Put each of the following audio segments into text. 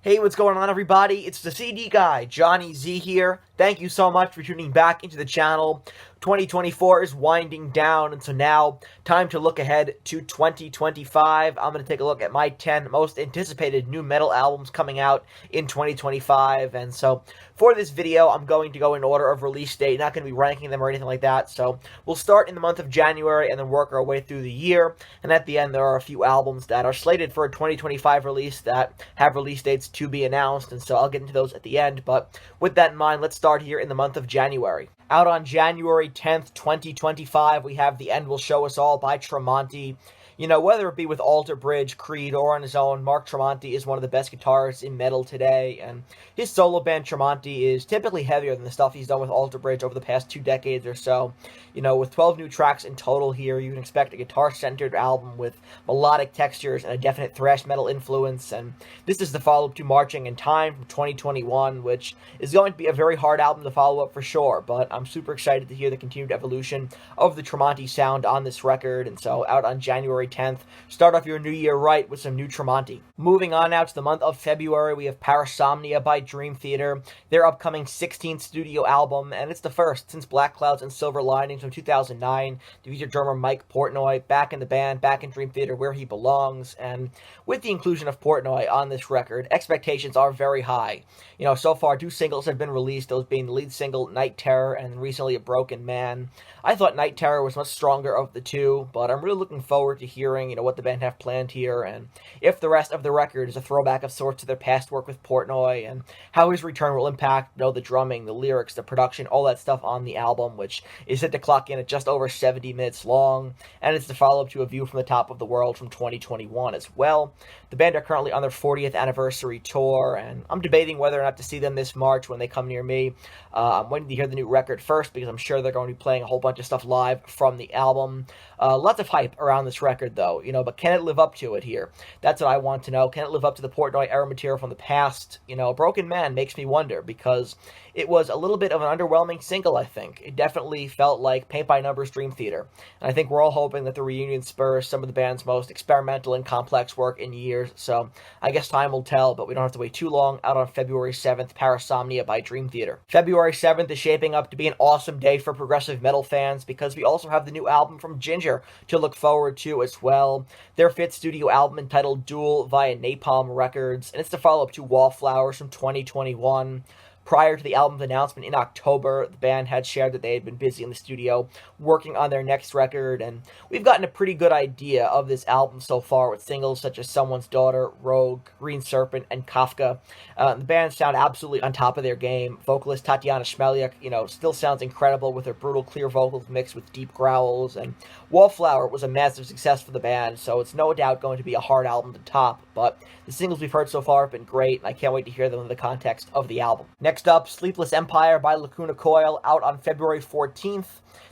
Hey, what's going on, everybody? It's the CD guy, Johnny Z here. Thank you so much for tuning back into the channel. 2024 is winding down, and so now, time to look ahead to 2025. I'm going to take a look at my 10 most anticipated new metal albums coming out in 2025, and so for this video, I'm going to go in order of release date, not going to be ranking them or anything like that, so we'll start in the month of January and then work our way through the year, and at the end, there are a few albums that are slated for a 2025 release that have release dates to be announced, and so I'll get into those at the end, but with that in mind, let's start here in the month of January. Out on January 10th, 2025, we have The End Will Show Us All by Tremonti. You know, whether it be with Alter Bridge, Creed, or on his own, Mark Tremonti is one of the best guitarists in metal today, and his solo band Tremonti is typically heavier than the stuff he's done with Alter Bridge over the past 2 decades or so. You know, with 12 new tracks in total here, you can expect a guitar-centered album with melodic textures and a definite thrash metal influence, and this is the follow-up to Marching in Time from 2021, which is going to be a very hard album to follow up for sure, but I'm super excited to hear the continued evolution of the Tremonti sound on this record, and so out on January 10th, start off your new year right with some new Tremonti. Moving on now to the month of February, we have Parasomnia by Dream Theater, their upcoming 16th studio album, and it's the first since Black Clouds and Silver Linings from 2009 to feature drummer Mike Portnoy back in the band, back in Dream Theater where he belongs, and with the inclusion of Portnoy on this record, expectations are very high. You know, so far 2 singles have been released, those being the lead single Night Terror and recently A Broken Man. I thought Night Terror was much stronger of the two, but I'm really looking forward to hearing, you know, what the band have planned here, and if the rest of the record is a throwback of sorts to their past work with Portnoy, and how his return will impact, you know, the drumming, the lyrics, the production, all that stuff on the album, which is set to clock in at just over 70 minutes long, and it's the follow-up to A View from the Top of the World from 2021 as well. The band are currently on their 40th anniversary tour, and I'm debating whether or not to see them this March when they come near me. I'm waiting to hear the new record first, because I'm sure they're going to be playing a whole bunch of stuff live from the album. Lots of hype around this record, though, you know, but can it live up to it here? That's what I want to know. Can it live up to the Portnoy era material from the past? You know, A Broken Man makes me wonder, because it was a little bit of an underwhelming single, I think. It definitely felt like Paint by Numbers Dream Theater, and I think we're all hoping that the reunion spurs some of the band's most experimental and complex work in years, so I guess time will tell, but we don't have to wait too long. Out on February 7th, Parasomnia by Dream Theater. February 7th is shaping up to be an awesome day for progressive metal fans, because we also have the new album from Jinjer to look forward to as well. Their 5th studio album entitled Duel via Napalm Records, and it's the follow-up to Wallflowers from 2021. Prior to the album's announcement in October, the band had shared that they had been busy in the studio working on their next record, and we've gotten a pretty good idea of this album so far with singles such as Someone's Daughter, Rogue, Green Serpent, and Kafka. The band sound absolutely on top of their game. Vocalist Tatiana Shmeliak, you know, still sounds incredible with her brutal, clear vocals mixed with deep growls, and Wallflower was a massive success for the band, so it's no doubt going to be a hard album to top, but the singles we've heard so far have been great, and I can't wait to hear them in the context of the album. Next up, Sleepless Empire by Lacuna Coil, out on February 14th.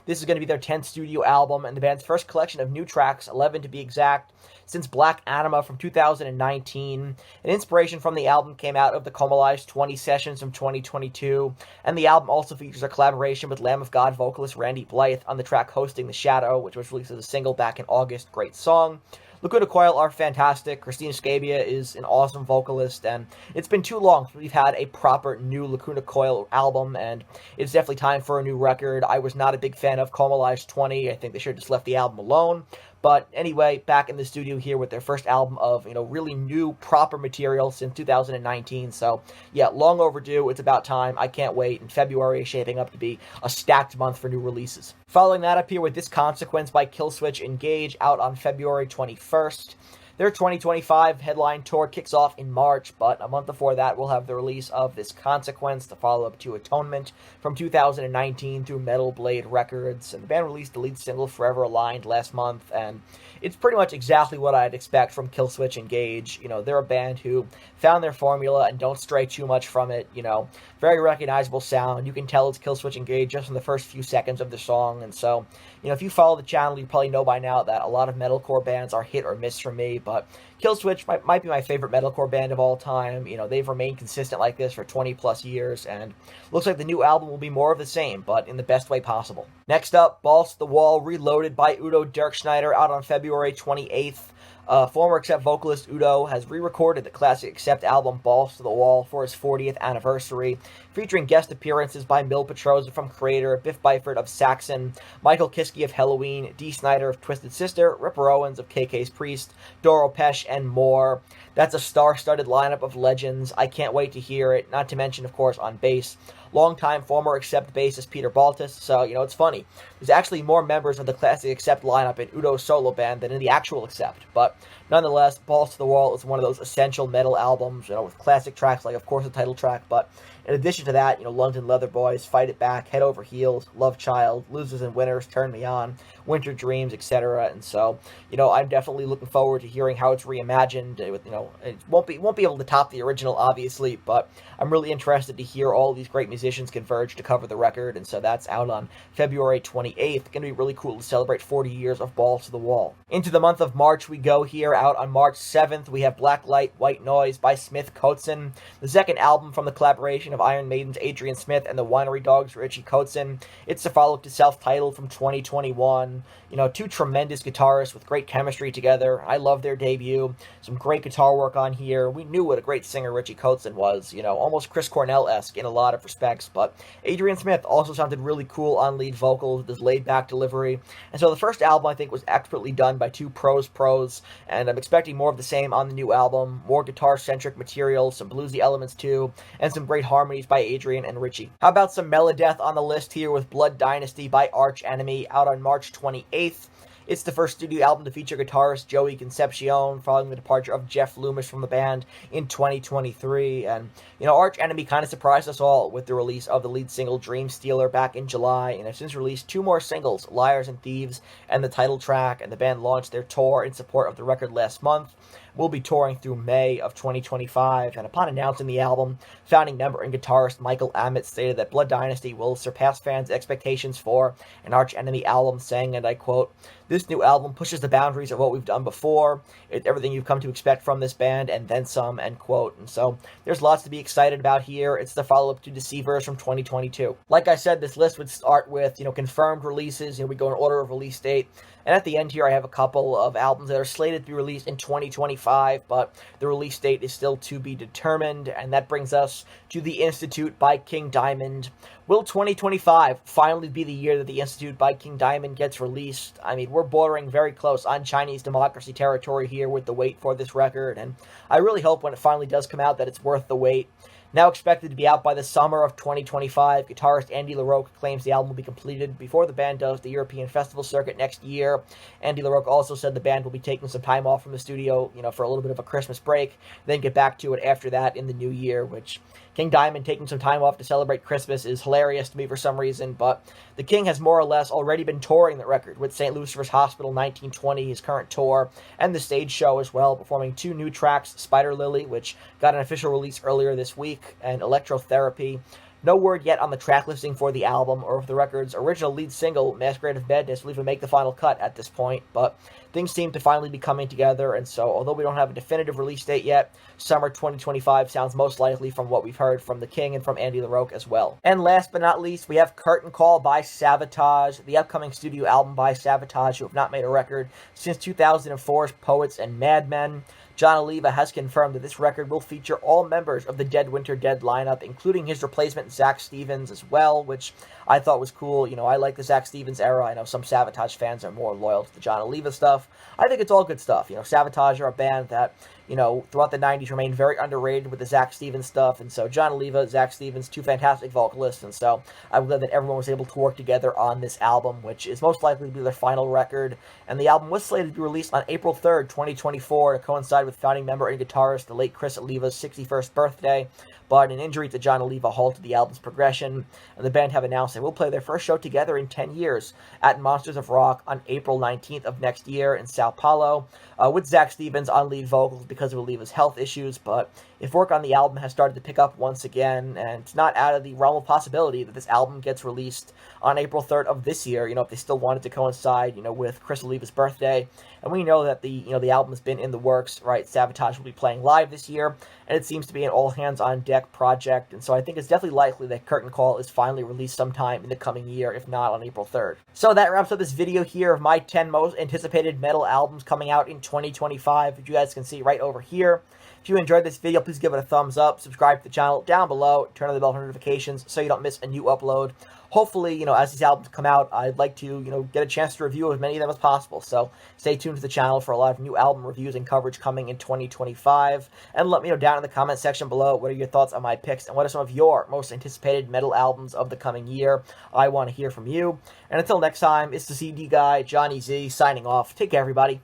This is going to be their 10th studio album, and the band's first collection of new tracks, 11 to be exact, since Black Anima from 2019. An inspiration from the album came out of the Comalized 20 sessions from 2022, and the album also features a collaboration with Lamb of God vocalist Randy Blythe on the track Hosting the Shadow, which was released as a single back in August. Great song. Lacuna Coil are fantastic. Christina Scabia is an awesome vocalist, and it's been too long since we've had a proper new Lacuna Coil album, and it's definitely time for a new record. I was not a big fan of Comalized 20. I think they should have just left the album alone. But anyway, back in the studio here with their first album of, you know, really new, proper material since 2019. So, yeah, long overdue. It's about time. I can't wait. And February is shaping up to be a stacked month for new releases. Following that up here with This Consequence by Killswitch Engage, out on February 21st. Their 2025 headline tour kicks off in March, but a month before that, we'll have the release of This Consequence, the follow-up to Atonement, from 2019 through Metal Blade Records, and the band released the lead single Forever Aligned last month, and it's pretty much exactly what I'd expect from Killswitch Engage. You know, they're a band who found their formula and don't stray too much from it, you know, very recognizable sound. You can tell it's Killswitch Engage just in the first few seconds of the song, and so, you know, if you follow the channel, you probably know by now that a lot of metalcore bands are hit or miss for me, but Killswitch might be my favorite metalcore band of all time. You know, they've remained consistent like this for 20 plus years, and looks like the new album will be more of the same, but in the best way possible. Next up, Balls to the Wall Reloaded by Udo Dirkschneider, out on February 28th. Former Accept vocalist Udo has re-recorded the classic Accept album Balls to the Wall for his 40th anniversary, featuring guest appearances by Mil Petroza from Creator, Biff Byford of Saxon, Michael Kiske of Helloween, Dee Snider of Twisted Sister, Ripper Owens of KK's Priest, Doro Pesch, and more. That's a star-studded lineup of legends. I can't wait to hear it, not to mention, of course, on bass, longtime former Accept bassist Peter Baltus. So, it's funny. There's actually more members of the classic Accept lineup in Udo's solo band than in the actual Accept. But nonetheless, Balls to the Wall is one of those essential metal albums, with classic tracks like, of course, the title track. But in addition to that, London Leather Boys, Fight It Back, Head Over Heels, Love Child, Losers and Winners, Turn Me On, Winter Dreams, etc. And so, I'm definitely looking forward to hearing how it's reimagined. It won't be able to top the original, obviously, but I'm really interested to hear all these great musicians converge to cover the record. And so that's out on February 28th. Going to be really cool to celebrate 40 years of Balls to the Wall. Into the month of March we go here. Out on March 7th, we have Black Light, White Noise by Smith Kotzen, the second album from the collaboration of Iron Maiden's Adrian Smith and the Winery Dogs' Richie Kotzen. It's the follow-up to Self-Titled from 2021. Two tremendous guitarists with great chemistry together. I love their debut. Some great guitar work on here. We knew what a great singer Richie Kotzen was, almost Chris Cornell-esque in a lot of respects, but Adrian Smith also sounded really cool on lead vocals with his laid-back delivery. And so the first album, I think, was expertly done by two pros, and I'm expecting more of the same on the new album. More guitar-centric material, some bluesy elements too, and some great harmonies by Adrian and Richie. How about some Melodeath on the list here with Blood Dynasty by Arch Enemy, out on March 28th. It's the first studio album to feature guitarist Joey Concepcion, following the departure of Jeff Loomis from the band in 2023. And, Arch Enemy kind of surprised us all with the release of the lead single Dream Stealer back in July, and have since released two more singles, Liars and Thieves and the title track, and the band launched their tour in support of the record last month. Will be touring through May of 2025, and upon announcing the album, founding member and guitarist Michael Ammett stated that Blood Dynasty will surpass fans' expectations for an Arch Enemy album, saying, and I quote, "This new album pushes the boundaries of what we've done before. It's everything you've come to expect from this band, and then some," end quote. And so, there's lots to be excited about here. It's the follow-up to Deceivers from 2022. Like I said, this list would start with, confirmed releases. We go in order of release date. And at the end here, I have a couple of albums that are slated to be released in 2025, but the release date is still to be determined, and that brings us to The Institute by King Diamond. Will 2025 finally be the year that The Institute by King Diamond gets released? I mean, we're bordering very close on Chinese democracy territory here with the wait for this record, and I really hope when it finally does come out that it's worth the wait. Now expected to be out by the summer of 2025, guitarist Andy LaRocque claims the album will be completed before the band does the European festival circuit next year. Andy LaRocque also said the band will be taking some time off from the studio, for a little bit of a Christmas break, then get back to it after that in the new year, which King Diamond taking some time off to celebrate Christmas is hilarious to me for some reason, but the King has more or less already been touring the record with St. Lucifer's Hospital 1920, his current tour, and the stage show as well, performing two new tracks, Spider Lily, which got an official release earlier this week, and Electrotherapy. No word yet on the track listing for the album, or if the record's original lead single, Masquerade of Madness, will even make the final cut at this point, but things seem to finally be coming together, and so, although we don't have a definitive release date yet, summer 2025 sounds most likely from what we've heard from the King and from Andy LaRocque as well. And last but not least, we have Curtain Call by Savatage, the upcoming studio album by Savatage, who have not made a record since 2004's Poets and Madmen. John Oliva has confirmed that this record will feature all members of the Dead Winter Dead lineup, including his replacement Zach Stevens as well, which I thought was cool. I like the Zach Stevens era. I know some Savatage fans are more loyal to the John Oliva stuff. I think it's all good stuff. Savatage are a band that, throughout the 90s remained very underrated with the Zach Stevens stuff, and so John Oliva, Zach Stevens, two fantastic vocalists, and so I'm glad that everyone was able to work together on this album, which is most likely to be their final record, and the album was slated to be released on April 3rd, 2024, to coincide with founding member and guitarist, the late Chris Oliva's 61st birthday, but an injury to John Oliva halted the album's progression, and the band have announced they will play their first show together in 10 years at Monsters of Rock on April 19th of next year in Sao Paulo, with Zach Stevens on lead vocals, because because of Oliva's health issues, but if work on the album has started to pick up once again, and it's not out of the realm of possibility that this album gets released on April 3rd of this year, if they still wanted to coincide, with Chris Oliva's birthday, and we know that the album has been in the works, right? Savatage will be playing live this year, and it seems to be an all-hands-on-deck project, and so I think it's definitely likely that Curtain Call is finally released sometime in the coming year, if not on April 3rd. So that wraps up this video here of my 10 most anticipated metal albums coming out in 2025, which you guys can see right over here. If you enjoyed this video, please give it a thumbs up, subscribe to the channel down below, turn on the bell for notifications so you don't miss a new upload. Hopefully, as these albums come out, I'd like to, get a chance to review as many of them as possible. So stay tuned to the channel for a lot of new album reviews and coverage coming in 2025. And let me know down in the comment section below what are your thoughts on my picks and what are some of your most anticipated metal albums of the coming year. I want to hear from you. And until next time, it's the CD guy, Johnny Z, signing off. Take care, everybody.